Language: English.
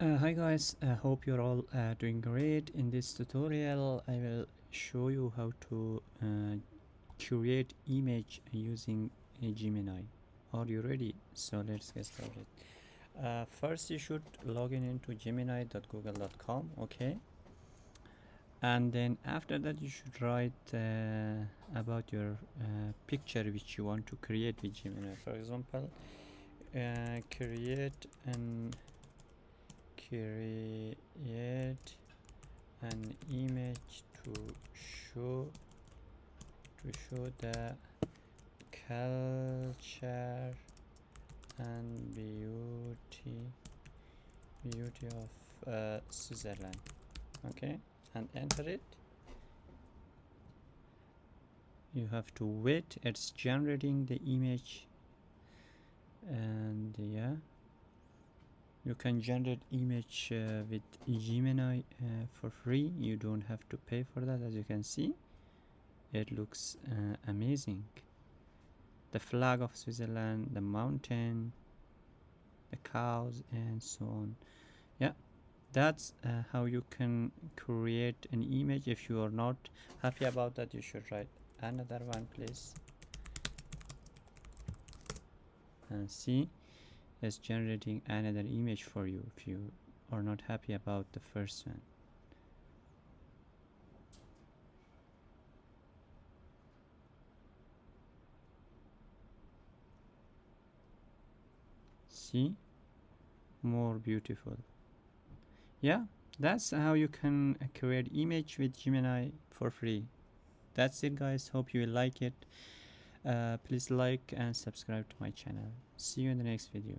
Hi guys, I hope you're all doing great. In this tutorial I will show you how to create image using Gemini. Are you ready? So let's get started. First you should log in into gemini.google.com, okay? And then after that you should write about your picture which you want to create with Gemini. For example, create an image to show the culture and beauty of Switzerland. Okay, and enter it. You have to wait, it's generating the image. And yeah, you can generate image with Gemini for free. You don't have to pay for that. As you can see, it looks amazing. The flag of Switzerland, the mountain, the cows, and so on. Yeah, that's how you can create an image. If you are not happy about that, you should write another one, please. And see, it's generating another image for you if you are not happy about the first one. See, more beautiful. Yeah, that's how you can create image with Gemini for free. That's it guys, hope you will like it. Please like and subscribe to my channel. See you in the next video.